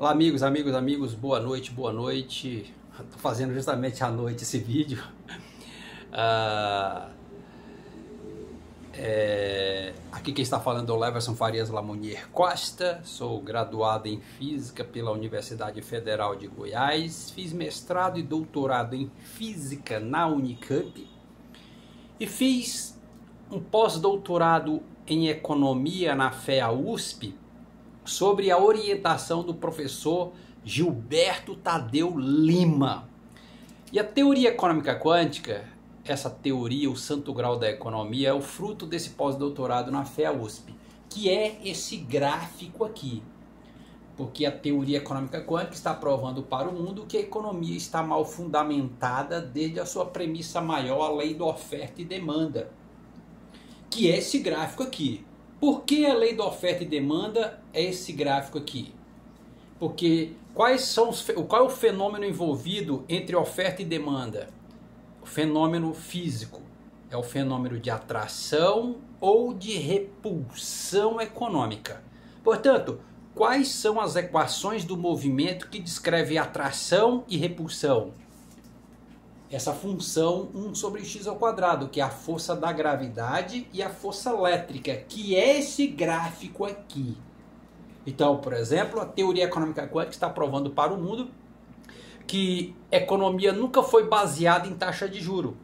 Olá amigos, boa noite. Estou fazendo justamente à noite esse vídeo. Aqui quem está falando é o Leverson Farias Lamounier Costa, sou graduado em Física pela Universidade Federal de Goiás, fiz mestrado e doutorado em Física na Unicamp e fiz um pós-doutorado em Economia na FEA USP, sobre a orientação do professor Gilberto Tadeu Lima. E a teoria econômica quântica, essa teoria, o santo grau da economia, é o fruto desse pós-doutorado na FEA USP, que é esse gráfico aqui. Porque a teoria econômica quântica está provando para o mundo que a economia está mal fundamentada desde a sua premissa maior, a lei da oferta e demanda, que é esse gráfico aqui. Por que a lei da oferta e demanda é esse gráfico aqui? Porque qual é o fenômeno envolvido entre oferta e demanda? O fenômeno físico. É o fenômeno de atração ou de repulsão econômica. Portanto, quais são as equações do movimento que descrevem atração e repulsão? Essa função 1 sobre x ao quadrado, que é a força da gravidade e a força elétrica, que é esse gráfico aqui. Então, por exemplo, a teoria econômica quântica está provando para o mundo que economia nunca foi baseada em taxa de juro.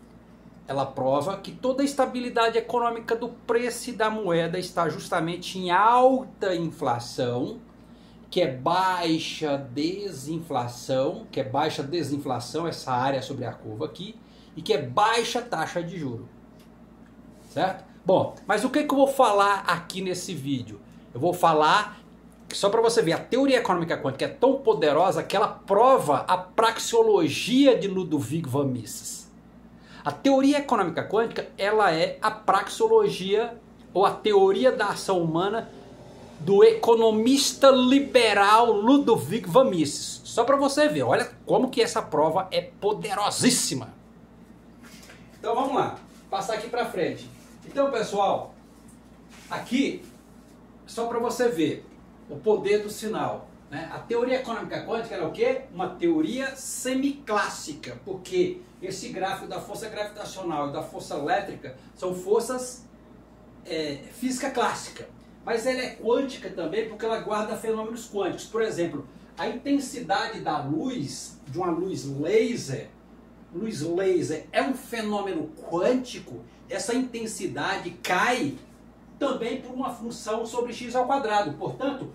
Ela prova que toda a estabilidade econômica do preço e da moeda está justamente em alta inflação, que é baixa desinflação, essa área sobre a curva aqui, e que é baixa taxa de juros. Certo? Bom, mas o que eu vou falar aqui nesse vídeo? Eu vou falar, só para você ver, a teoria econômica quântica é tão poderosa que ela prova a praxeologia de Ludwig von Mises. A teoria econômica quântica, ela é a praxeologia ou a teoria da ação humana do economista liberal Ludwig von Mises. Só para você ver, olha como que essa prova é poderosíssima. Então vamos lá, passar aqui para frente. Então pessoal, aqui, só para você ver o poder do sinal, né? A teoria econômica quântica é o quê? Uma teoria semiclássica, porque esse gráfico da força gravitacional e da força elétrica são forças física clássica. Mas ela é quântica também porque ela guarda fenômenos quânticos. Por exemplo, a intensidade da luz, de uma luz laser é um fenômeno quântico. Essa intensidade cai também por uma função sobre x ao quadrado. Portanto,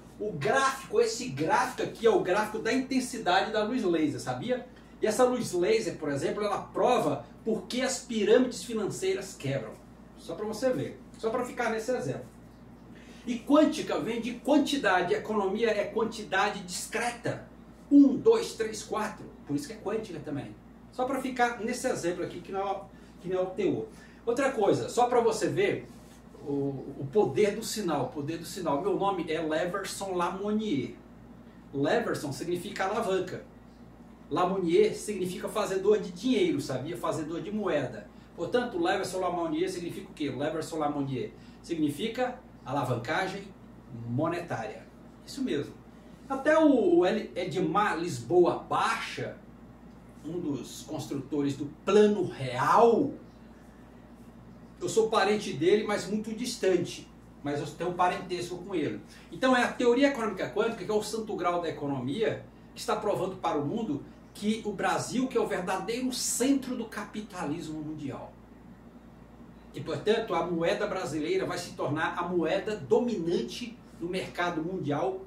esse gráfico aqui é o gráfico da intensidade da luz laser, sabia? E essa luz laser, por exemplo, ela prova por que as pirâmides financeiras quebram. Só para você ver, só para ficar nesse exemplo. E quântica vem de quantidade, economia é quantidade discreta. 1, 2, 3, 4. Por isso que é quântica também. Só para ficar nesse exemplo aqui que não é o teor. Outra coisa, só para você ver o poder do sinal. Meu nome é Leverson Lamounier. Leverson significa alavanca. Lamounier significa fazedor de dinheiro, sabia? Fazedor de moeda. Portanto, Leverson Lamounier significa o quê? Leverson Lamounier significa alavancagem monetária. Isso mesmo. Até o Edmar Lisboa Baixa, um dos construtores do Plano Real, eu sou parente dele, mas muito distante. Mas eu tenho um parentesco com ele. Então é a teoria econômica quântica, que é o santo grau da economia, que está provando para o mundo que o Brasil, que é o verdadeiro centro do capitalismo mundial. E, portanto, a moeda brasileira vai se tornar a moeda dominante no mercado mundial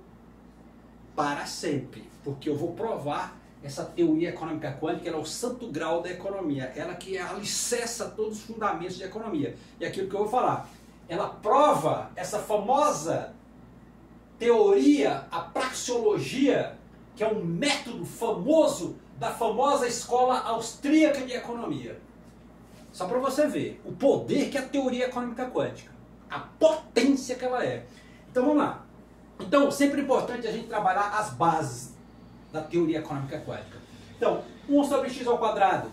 para sempre. Porque eu vou provar essa teoria econômica quântica, ela é o santo grau da economia. Ela que alicerça todos os fundamentos de economia. E aquilo que eu vou falar, ela prova essa famosa teoria, a praxeologia, que é um método famoso da famosa escola austríaca de economia. Só para você ver o poder que é a teoria econômica quântica, a potência que ela é. Então vamos lá. Então sempre é importante a gente trabalhar as bases da teoria econômica quântica. Então, 1 sobre x ao quadrado,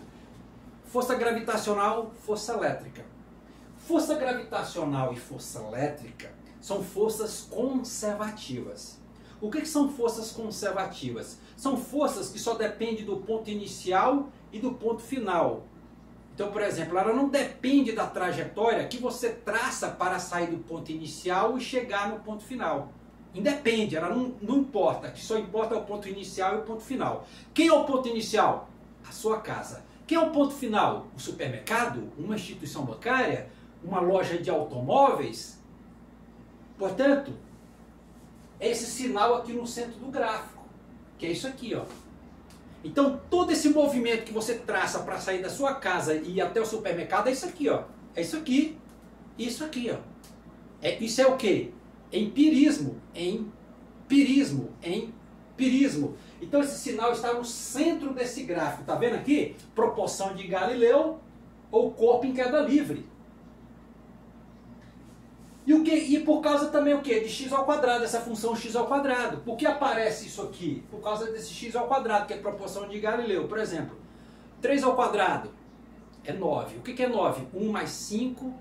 força gravitacional, força elétrica. Força gravitacional e força elétrica são forças conservativas. O que são forças conservativas? São forças que só dependem do ponto inicial e do ponto final. Então, por exemplo, ela não depende da trajetória que você traça para sair do ponto inicial e chegar no ponto final. Independe, ela não importa, que só importa o ponto inicial e o ponto final. Quem é o ponto inicial? A sua casa. Quem é o ponto final? O supermercado? Uma instituição bancária? Uma loja de automóveis? Portanto, é esse sinal aqui no centro do gráfico, que é isso aqui, ó. Então, todo esse movimento que você traça para sair da sua casa e ir até o supermercado é isso aqui, ó. É isso aqui, isso aqui, ó. Isso é o quê? Empirismo, empirismo, empirismo. Então esse sinal está no centro desse gráfico. Tá vendo aqui? Proporção de Galileu ou corpo em queda livre. E por causa também o quê? De x ao quadrado, essa função x ao quadrado. Por que aparece isso aqui? Por causa desse x ao quadrado, que é proporção de Galileu. Por exemplo, 3 ao quadrado é 9. O que é 9? 1 mais 5,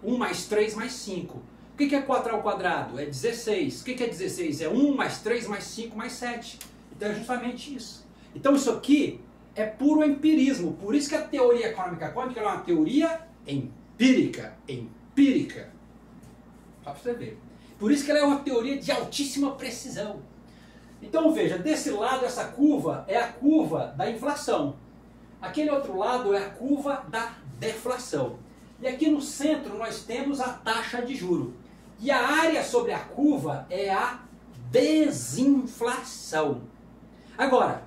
1 mais 3 mais 5. O que é 4 ao quadrado? É 16. O que é 16? É 1 mais 3 mais 5 mais 7. Então é justamente isso. Então isso aqui é puro empirismo. Por isso que a teoria econômica quântica é uma teoria empírica. Empírica. Só para você ver. Por isso que ela é uma teoria de altíssima precisão. Então veja, desse lado essa curva é a curva da inflação. Aquele outro lado é a curva da deflação. E aqui no centro nós temos a taxa de juro. E a área sobre a curva é a desinflação. Agora,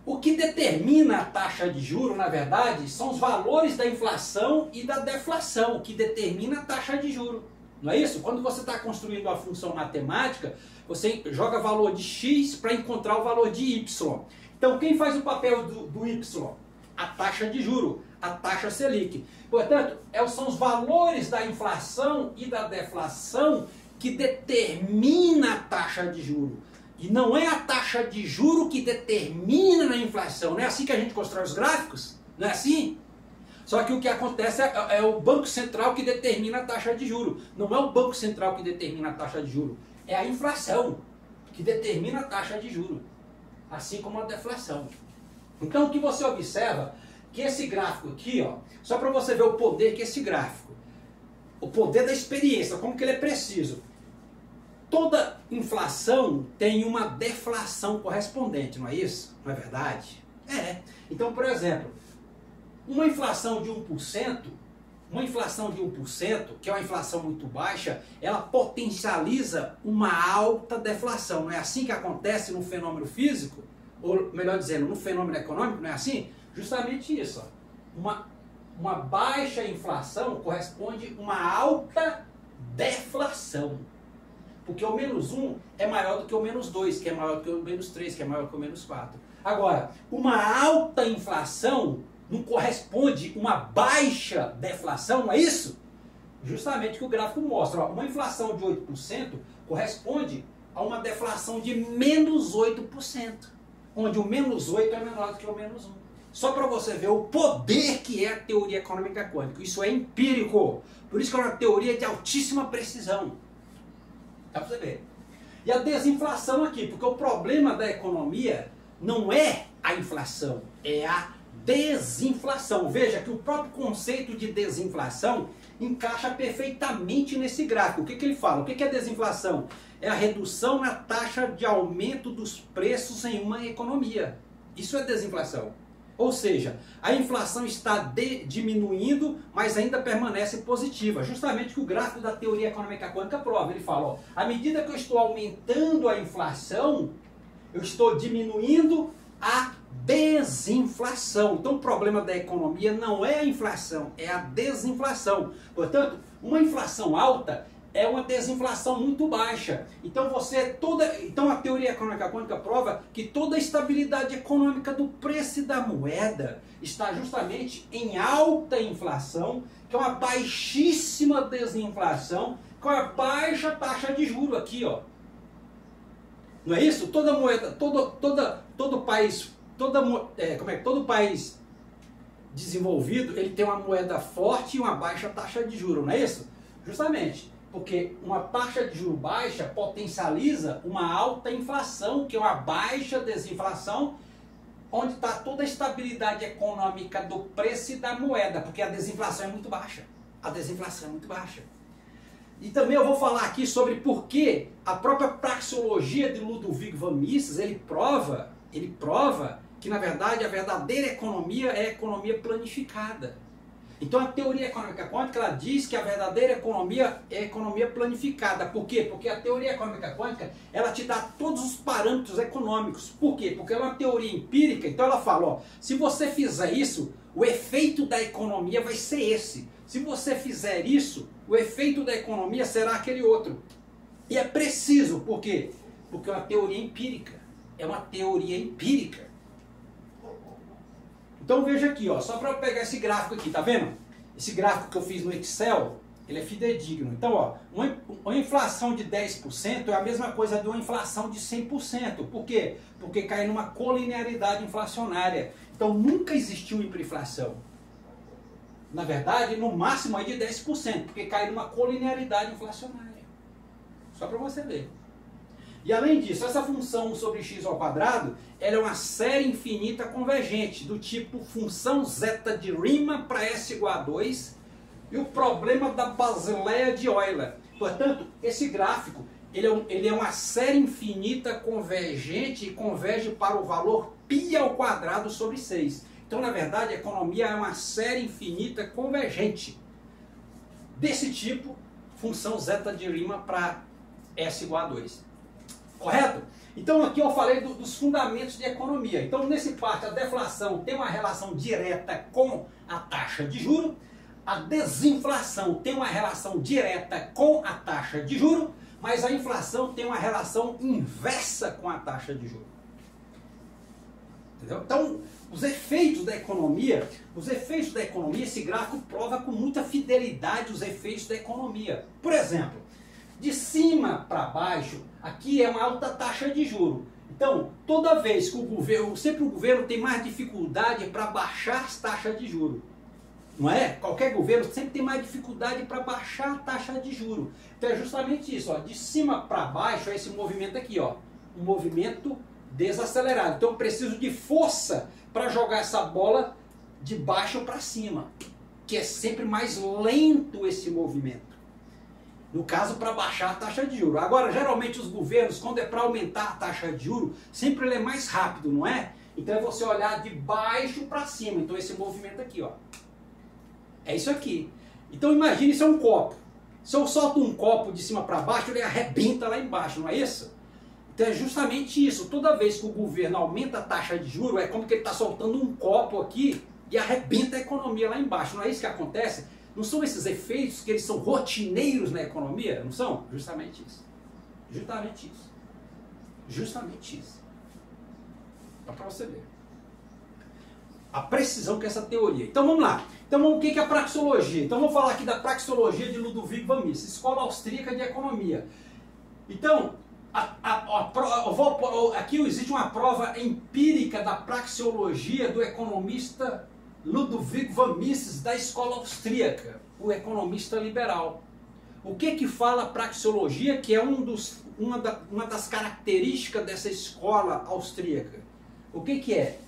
o que determina a taxa de juro, na verdade, são os valores da inflação e da deflação, que determina a taxa de juro. Não é isso? Quando você está construindo uma função matemática, você joga valor de x para encontrar o valor de y. Então, quem faz o papel do y? A taxa de juro, a taxa Selic. Portanto, são os valores da inflação e da deflação que determina a taxa de juro. E não é a taxa de juro que determina a inflação. Não é assim que a gente constrói os gráficos? Não é assim? Só que o que acontece é o Banco Central que determina a taxa de juro. Não é o Banco Central que determina a taxa de juro. É a inflação que determina a taxa de juro. Assim como a deflação. Então o que você observa, que esse gráfico aqui, ó, só para você ver o poder que esse gráfico, o poder da experiência, como que ele é preciso. Toda inflação tem uma deflação correspondente, não é isso? Não é verdade? É. Então, por exemplo, uma inflação de 1%, que é uma inflação muito baixa, ela potencializa uma alta deflação. Não é assim que acontece no fenômeno físico? Ou melhor dizendo, no fenômeno econômico, não é assim? Justamente isso. Ó. Uma baixa inflação corresponde a uma alta deflação. Porque o menos 1 é maior do que o menos 2, que é maior do que o menos 3, que é maior do que o menos 4. Agora, uma alta inflação não corresponde a uma baixa deflação, não é isso? Justamente o que o gráfico mostra. Ó, uma inflação de 8% corresponde a uma deflação de menos 8%, onde o menos 8 é menor do que o menos 1. Só para você ver o poder que é a teoria econômica quântica. Isso é empírico. Por isso que é uma teoria de altíssima precisão. Dá para você ver. E a desinflação aqui, porque o problema da economia não é a inflação, é a desinflação. Veja que o próprio conceito de desinflação encaixa perfeitamente nesse gráfico. O que ele fala? O que é desinflação? É a redução na taxa de aumento dos preços em uma economia. Isso é desinflação. Ou seja, a inflação está diminuindo, mas ainda permanece positiva. Justamente o que o gráfico da teoria econômica quântica prova. Ele fala, ó, à medida que eu estou aumentando a inflação, eu estou diminuindo a desinflação. Então o problema da economia não é a inflação, é a desinflação. Portanto, uma inflação alta é uma desinflação muito baixa. Então a teoria econômica quântica prova que toda a estabilidade econômica do preço da moeda está justamente em alta inflação, que é uma baixíssima desinflação, com a baixa taxa de juros aqui, ó. Não é isso? Toda moeda, todo país desenvolvido, ele tem uma moeda forte e uma baixa taxa de juros, não é isso? Justamente. Porque uma taxa de juros baixa potencializa uma alta inflação, que é uma baixa desinflação, onde está toda a estabilidade econômica do preço e da moeda, porque a desinflação é muito baixa. A desinflação é muito baixa. E também eu vou falar aqui sobre por que a própria praxeologia de Ludovic van Mises, ele prova que, na verdade, a verdadeira economia é a economia planificada. Então a teoria econômica quântica, ela diz que a verdadeira economia é a economia planificada. Por quê? Porque a teoria econômica quântica, ela te dá todos os parâmetros econômicos. Por quê? Porque ela é uma teoria empírica, então ela fala, ó, se você fizer isso, o efeito da economia vai ser esse. Se você fizer isso, o efeito da economia será aquele outro. E é preciso, por quê? Porque é uma teoria empírica. É uma teoria empírica. Então veja aqui, ó, só para eu pegar esse gráfico aqui, tá vendo? Esse gráfico que eu fiz no Excel, ele é fidedigno. Então, ó, uma inflação de 10% é a mesma coisa de uma inflação de 100%. Por quê? Porque cai numa colinearidade inflacionária. Então nunca existiu hiperinflação. Na verdade, no máximo aí de 10%, porque cai numa colinearidade inflacionária. Só para você ver. E além disso, essa função sobre x ao quadrado, ela é uma série infinita convergente, do tipo função zeta de Riemann para S igual a 2, e o problema da Basileia de Euler. Portanto, esse gráfico, ele é uma série infinita convergente e converge para o valor π ao quadrado sobre 6. Então, na verdade, a economia é uma série infinita convergente. Desse tipo, função zeta de Riemann para S igual a 2. Correto? Então aqui eu falei dos fundamentos de economia. Então nesse parte a deflação tem uma relação direta com a taxa de juro, a desinflação tem uma relação direta com a taxa de juro, mas a inflação tem uma relação inversa com a taxa de juro. Entendeu? Então os efeitos da economia, esse gráfico prova com muita fidelidade os efeitos da economia. Por exemplo, de cima para baixo, aqui é uma alta taxa de juros. Então, toda vez que o governo tem mais dificuldade para baixar as taxas de juros. Não é? Qualquer governo sempre tem mais dificuldade para baixar a taxa de juros. Então é justamente isso, ó, de cima para baixo é esse movimento aqui, ó, um movimento desacelerado. Então eu preciso de força para jogar essa bola de baixo para cima, que é sempre mais lento esse movimento. No caso, para baixar a taxa de juros. Agora, geralmente os governos, quando é para aumentar a taxa de juros, sempre ele é mais rápido, não é? Então é você olhar de baixo para cima. Então esse movimento aqui, ó. É isso aqui. Então imagine isso é um copo. Se eu solto um copo de cima para baixo, ele arrebenta lá embaixo, não é isso? Então é justamente isso. Toda vez que o governo aumenta a taxa de juros, é como que ele está soltando um copo aqui e arrebenta a economia lá embaixo. Não é isso que acontece? Não são esses efeitos que eles são rotineiros na economia? Não são? Justamente isso. Justamente isso. Justamente isso. Só para você ver. A precisão que é essa teoria. Então vamos lá. Então o que é a praxeologia? Então vamos falar aqui da praxeologia de Ludovic van Mises, Escola Austríaca de Economia. Então, aqui existe uma prova empírica da praxeologia do economista Ludovic van Mises, da escola austríaca, o economista liberal. O que fala a praxeologia, que é uma das características dessa escola austríaca? O que é?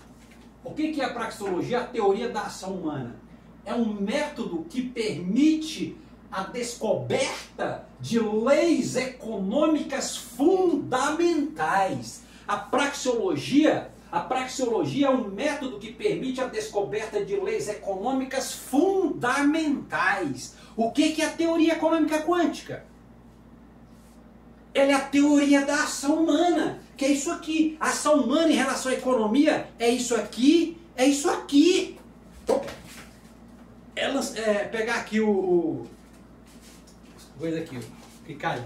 O que é a praxeologia? A teoria da ação humana. É um método que permite a descoberta de leis econômicas fundamentais. A praxeologia é um método que permite a descoberta de leis econômicas fundamentais. O que é a teoria econômica quântica? Ela é a teoria da ação humana, que é isso aqui. A ação humana em relação à economia é isso aqui, é isso aqui. Pegar aqui coisa aqui, que caiu.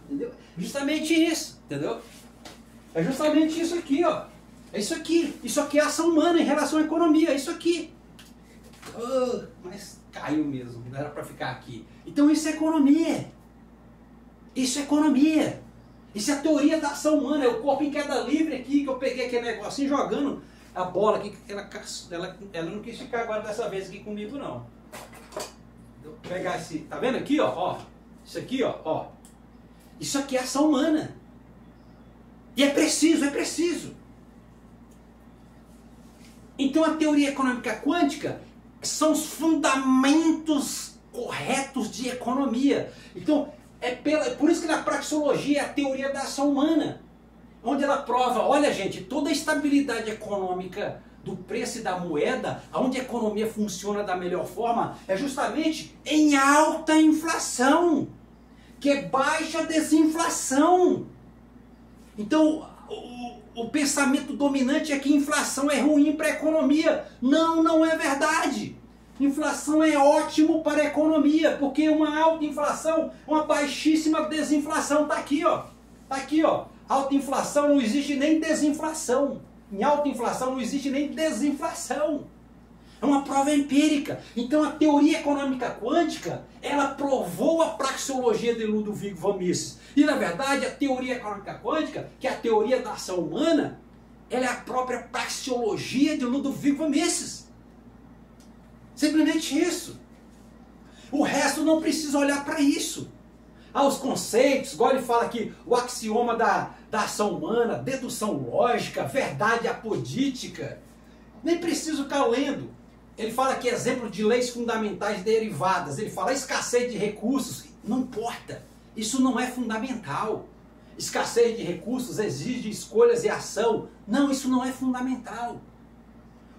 Entendeu? Justamente isso, entendeu? É justamente isso aqui, ó. É isso aqui. Isso aqui é ação humana em relação à economia. É isso aqui. Oh, mas caiu mesmo. Não era para ficar aqui. Então isso é economia. Isso é economia. Isso é a teoria da ação humana. É o corpo em queda livre aqui, que eu peguei aquele negocinho jogando a bola aqui. Ela não quis ficar agora dessa vez aqui comigo, não. Vou pegar esse... Tá vendo aqui, ó? Isso aqui, ó. Isso aqui é ação humana. E é preciso, é preciso. Então a teoria econômica quântica são os fundamentos corretos de economia. Então por isso que na praxeologia é a teoria da ação humana, onde ela prova, olha gente, toda a estabilidade econômica do preço e da moeda, onde a economia funciona da melhor forma, é justamente em alta inflação, que é baixa desinflação. Então o pensamento dominante é que inflação é ruim para a economia. Não, não é verdade. Inflação é ótimo para a economia, porque uma alta inflação, uma baixíssima desinflação. Está aqui, ó. Está aqui, ó. Alta inflação não existe nem desinflação. Em alta inflação não existe nem desinflação. É uma prova empírica. Então a teoria econômica quântica, ela provou a praxeologia de Ludovico von Mises. E na verdade a teoria econômica quântica, que é a teoria da ação humana, ela é a própria praxeologia de Ludovico von Mises. Simplesmente isso. O resto não precisa olhar para isso. Os conceitos, igual ele fala aqui, o axioma da ação humana, dedução lógica, verdade apodítica. Nem preciso ficar lendo. Ele fala aqui exemplo de leis fundamentais derivadas. Ele fala escassez de recursos. Não importa. Isso não é fundamental. Escassez de recursos exige escolhas e ação. Não, isso não é fundamental.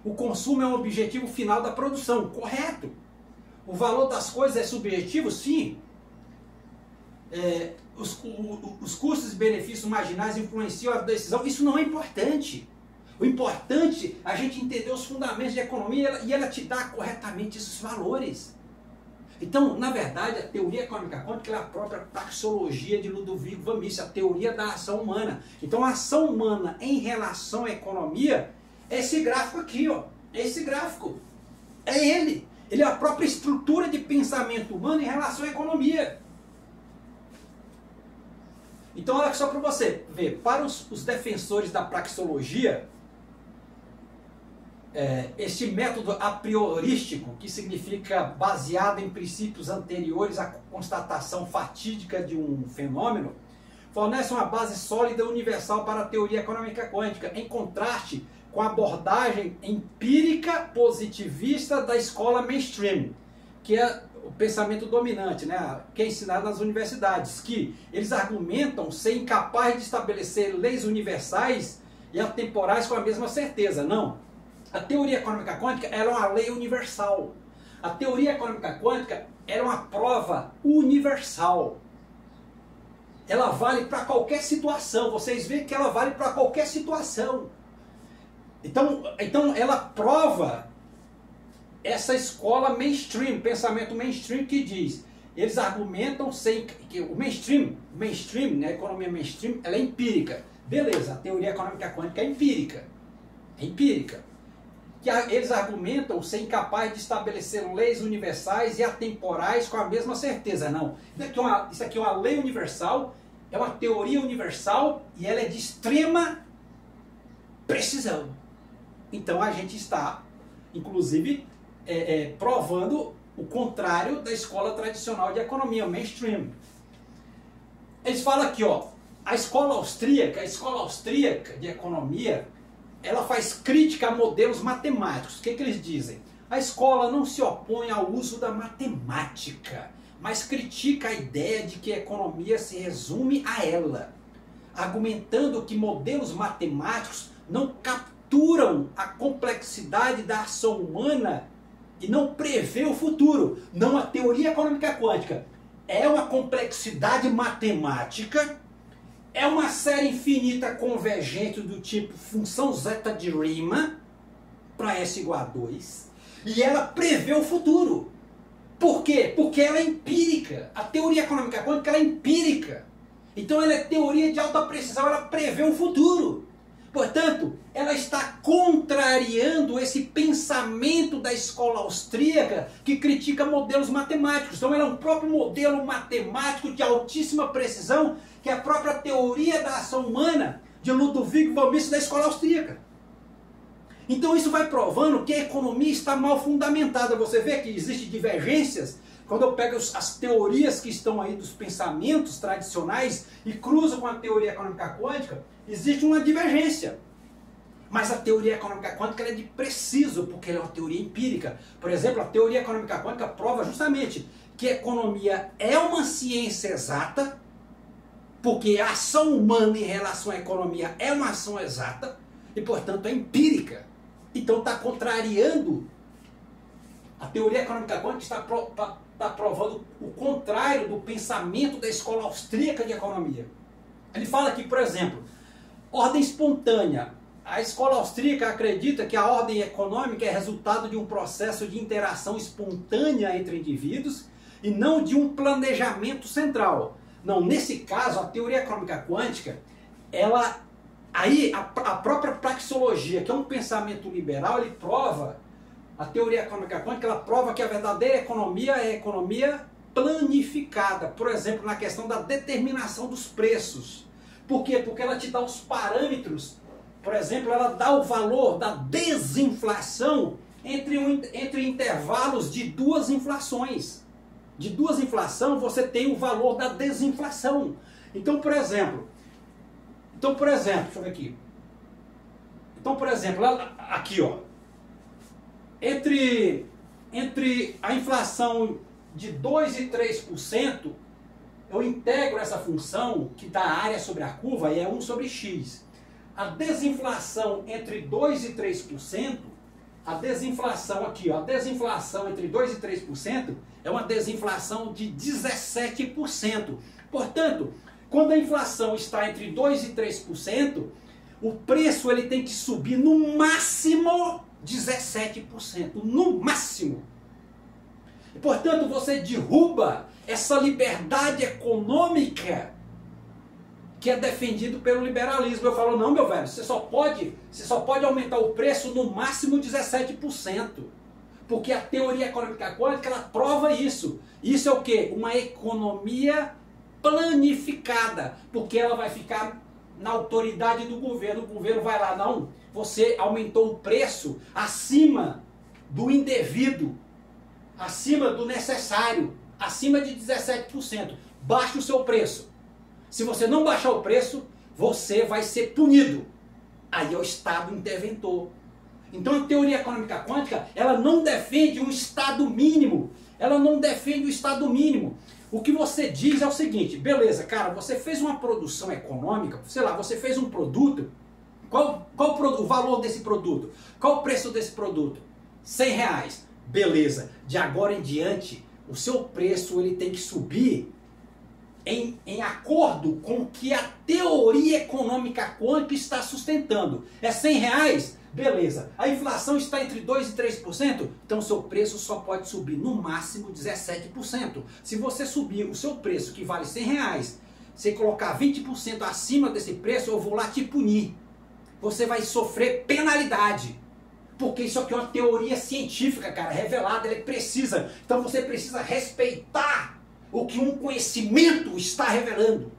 O consumo é um objetivo final da produção. Correto. O valor das coisas é subjetivo? Sim. Os custos e benefícios marginais influenciam a decisão. Isso não é importante. O importante é a gente entender os fundamentos de economia e ela te dá corretamente esses valores. Então, na verdade, a teoria econômica quântica é a própria praxeologia de Ludovico von Mises, a teoria da ação humana. Então, a ação humana em relação à economia é esse gráfico aqui, ó. É esse gráfico. É ele. Ele é a própria estrutura de pensamento humano em relação à economia. Então, olha só para você ver, para os defensores da praxeologia, este método a priorístico, que significa baseado em princípios anteriores à constatação fatídica de um fenômeno, fornece uma base sólida e universal para a teoria econômica quântica, em contraste com a abordagem empírica positivista da escola mainstream, que é o pensamento dominante, né, que é ensinado nas universidades, que eles argumentam ser incapazes de estabelecer leis universais e atemporais com a mesma certeza. Não. A teoria econômica quântica ela é uma lei universal. A teoria econômica quântica ela é uma prova universal. Ela vale para qualquer situação. Vocês veem que ela vale para qualquer situação. Então ela prova essa escola mainstream, pensamento mainstream que diz, eles argumentam que o mainstream, né, a economia mainstream, ela é empírica. Beleza, a teoria econômica quântica é empírica. É empírica. Que eles argumentam ser incapazes de estabelecer leis universais e atemporais com a mesma certeza. Não. Isso aqui é uma lei universal, é uma teoria universal e ela é de extrema precisão. Então a gente está, inclusive, provando o contrário da escola tradicional de economia, o mainstream. Eles falam aqui, ó, a escola austríaca de economia, ela faz crítica a modelos matemáticos. O que eles dizem? A escola não se opõe ao uso da matemática, mas critica a ideia de que a economia se resume a ela, argumentando que modelos matemáticos não capturam a complexidade da ação humana e não prevê o futuro. Não, a teoria econômica quântica é uma complexidade matemática, é uma série infinita convergente do tipo função zeta de Riemann para S igual a 2 e ela prevê o futuro. Por quê? Porque ela é empírica. A teoria econômica quântica ela é empírica. Então ela é teoria de alta precisão, ela prevê o futuro. Portanto, ela está contrariando esse pensamento da escola austríaca que critica modelos matemáticos. Então ela é um próprio modelo matemático de altíssima precisão, que é a própria teoria da ação humana de Ludovico von Mises da escola austríaca. Então isso vai provando que a economia está mal fundamentada. Você vê que existem divergências quando eu pego as teorias que estão aí dos pensamentos tradicionais e cruzo com a teoria econômica quântica, existe uma divergência. Mas a teoria econômica quântica ela é de preciso, porque ela é uma teoria empírica. Por exemplo, a teoria econômica quântica prova justamente que a economia é uma ciência exata, porque a ação humana em relação à economia é uma ação exata, e portanto é empírica. Então está contrariando, a teoria econômica quântica está provando o contrário do pensamento da escola austríaca de economia. Ele fala aqui, por exemplo, ordem espontânea. A escola austríaca acredita que a ordem econômica é resultado de um processo de interação espontânea entre indivíduos e não de um planejamento central. Não, nesse caso, a teoria econômica quântica, a própria praxeologia, que é um pensamento liberal, ele prova, a teoria econômica quântica, ela prova que a verdadeira economia é a economia planificada. Por exemplo, na questão da determinação dos preços. Por quê? Porque ela te dá os parâmetros. Por exemplo, ela dá o valor da desinflação entre intervalos de duas inflações. De duas inflações, você tem o valor da desinflação. Então, por exemplo, deixa eu ver aqui. Então, por exemplo, aqui, ó. Entre a inflação de 2% e 3%, eu integro essa função que dá a área sobre a curva e é 1 sobre x. A desinflação entre 2% e 3%, a desinflação aqui, ó, a desinflação entre 2% e 3% é uma desinflação de 17%. Portanto, quando a inflação está entre 2% e 3%, o preço ele tem que subir no máximo 17%, no máximo. E, portanto, você derruba essa liberdade econômica que é defendido pelo liberalismo. Eu falo, não, meu velho, você só pode aumentar o preço no máximo 17%. Porque a teoria econômica quântica, ela prova isso. Isso é o quê? Uma economia planificada. Porque ela vai ficar na autoridade do governo. O governo vai lá, não, você aumentou o preço acima do indevido, acima do necessário, acima de 17%. Baixe o seu preço. Se você não baixar o preço, você vai ser punido. Aí é o Estado interventor. Então a teoria econômica quântica, ela não defende um Estado mínimo. Ela não defende o Estado mínimo. O que você diz é o seguinte, beleza, cara, você fez uma produção econômica, sei lá, você fez um produto, qual o valor desse produto? Qual o preço desse produto? R$100. Beleza, de agora em diante, o seu preço ele tem que subir em acordo com o que a teoria econômica quântica está sustentando. É R$100? Beleza. A inflação está entre 2% e 3%? Então o seu preço só pode subir no máximo 17%. Se você subir o seu preço, que vale R$100, você colocar 20% acima desse preço, eu vou lá te punir. Você vai sofrer penalidade. Porque isso aqui é uma teoria científica, cara, revelada, ela é precisa. Então você precisa respeitar o que um conhecimento está revelando.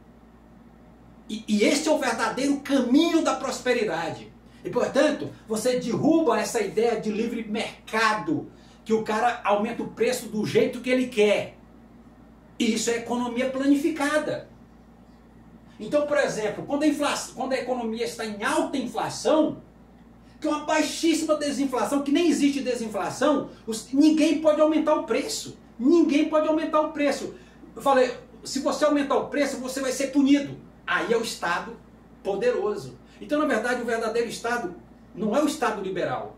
E esse é o verdadeiro caminho da prosperidade. E, portanto, você derruba essa ideia de livre mercado, que o cara aumenta o preço do jeito que ele quer. E isso é economia planificada. Então, por exemplo, quando a economia está em alta inflação, que é uma baixíssima desinflação, que nem existe desinflação, ninguém pode aumentar o preço. Ninguém pode aumentar o preço. Eu falei, se você aumentar o preço, você vai ser punido. Aí é o Estado poderoso. Então, na verdade, o verdadeiro Estado não é o Estado liberal.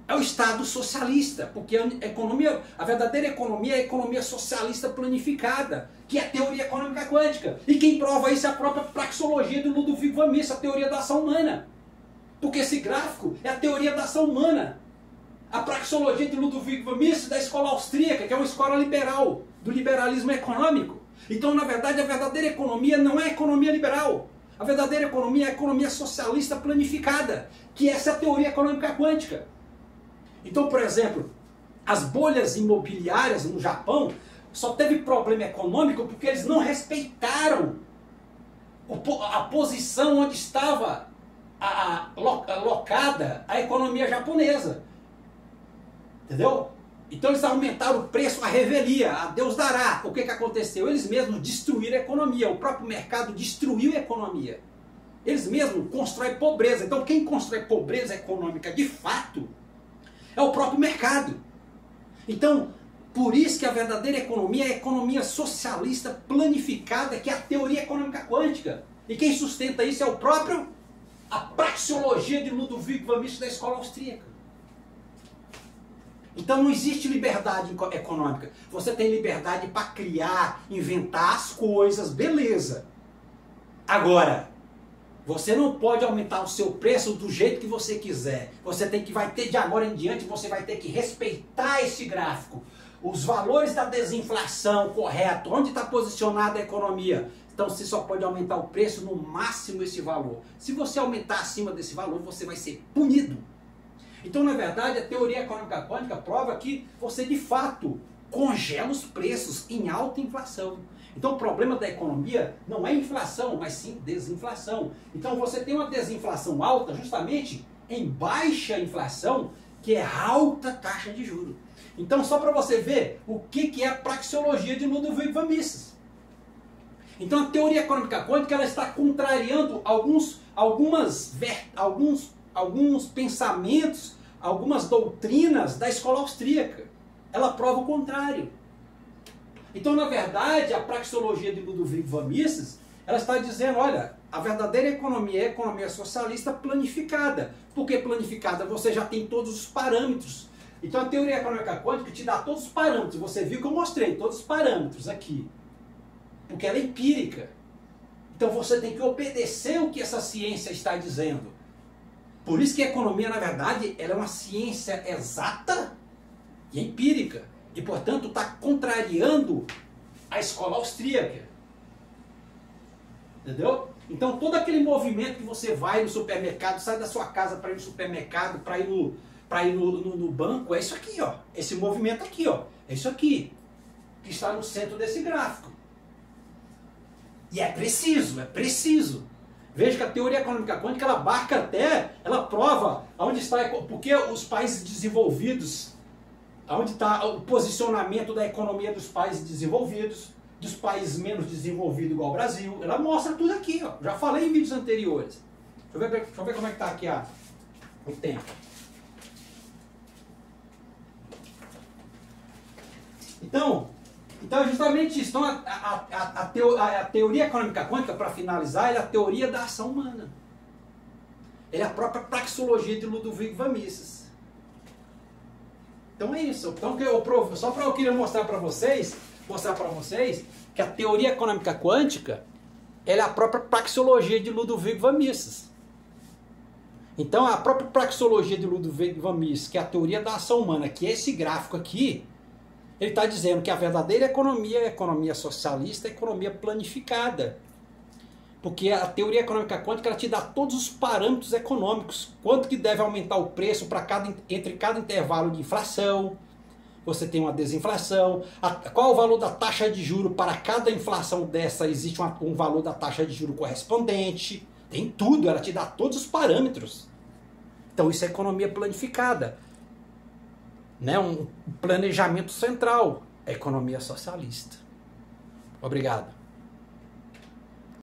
É o Estado socialista, porque a verdadeira economia é a economia socialista planificada, que é a teoria econômica quântica. E quem prova isso é a própria praxeologia do Ludwig von Mises, a teoria da ação humana. Porque esse gráfico é a teoria da ação humana. A praxeologia de Ludwig von Mises da escola austríaca, que é uma escola liberal, do liberalismo econômico. Então, na verdade, a verdadeira economia não é a economia liberal. A verdadeira economia é a economia socialista planificada, que essa é a teoria econômica quântica. Então, por exemplo, as bolhas imobiliárias no Japão só teve problema econômico porque eles não respeitaram a posição onde estava alocada a economia japonesa. Entendeu? Então eles aumentaram o preço à revelia, a Deus dará. O que aconteceu? Eles mesmos destruíram a economia, o próprio mercado destruiu a economia. Eles mesmos constroem pobreza. Então quem constrói pobreza econômica de fato é o próprio mercado. Então, por isso que a verdadeira economia é a economia socialista planificada, que é a teoria econômica quântica. E quem sustenta isso é a praxeologia de Ludwig von Mises da escola austríaca. Então não existe liberdade econômica. Você tem liberdade para criar, inventar as coisas, beleza. Agora, você não pode aumentar o seu preço do jeito que você quiser. Você vai ter, de agora em diante, você vai ter que respeitar esse gráfico. Os valores da desinflação correto, onde está posicionada a economia. Então você só pode aumentar o preço no máximo esse valor. Se você aumentar acima desse valor, você vai ser punido. Então, na verdade, a teoria econômica quântica prova que você, de fato, congela os preços em alta inflação. Então, o problema da economia não é inflação, mas sim desinflação. Então, você tem uma desinflação alta justamente em baixa inflação, que é alta taxa de juros. Então, só para você ver o que é a praxeologia de Ludwig von Mises. Então, a teoria econômica quântica ela está contrariando alguns pensamentos, algumas doutrinas da escola austríaca. Ela prova o contrário. Então, na verdade, a praxeologia de Ludwig von Mises, ela está dizendo, olha, a verdadeira economia é a economia socialista planificada. Por que planificada? Você já tem todos os parâmetros. Então, a teoria econômica quântica te dá todos os parâmetros. Você viu que eu mostrei todos os parâmetros aqui. Porque ela é empírica. Então, você tem que obedecer o que essa ciência está dizendo. Por isso que a economia, na verdade, ela é uma ciência exata e empírica. E, portanto, está contrariando a escola austríaca. Entendeu? Então, todo aquele movimento que você vai no supermercado, sai da sua casa para ir no supermercado, para ir no banco, é isso aqui, ó. Esse movimento aqui, ó. É isso aqui. Que está no centro desse gráfico. E é preciso, é preciso. Veja que a teoria econômica quântica, ela abarca até, ela prova onde está, porque os países desenvolvidos, onde está o posicionamento da economia dos países desenvolvidos, dos países menos desenvolvidos igual o Brasil, ela mostra tudo aqui, ó. Já falei em vídeos anteriores. Deixa eu ver como é que está aqui o tempo. Então é justamente isso. Então, a teoria econômica quântica, para finalizar, é a teoria da ação humana. Ele é a própria praxeologia de Ludwig von Mises. Então é isso. Então, eu queria mostrar para vocês que a teoria econômica quântica ela é a própria praxeologia de Ludwig von Mises. Então, a própria praxeologia de Ludwig von Mises, que é a teoria da ação humana, que é esse gráfico aqui, ele está dizendo que a verdadeira economia é a economia socialista, a economia planificada. Porque a teoria econômica quântica ela te dá todos os parâmetros econômicos. Quanto que deve aumentar o preço entre cada intervalo de inflação. Você tem uma desinflação. Qual o valor da taxa de juros para cada inflação dessa? Existe um valor da taxa de juros correspondente. Tem tudo, ela te dá todos os parâmetros. Então isso é economia planificada. Né, um planejamento central, a economia socialista. Obrigado.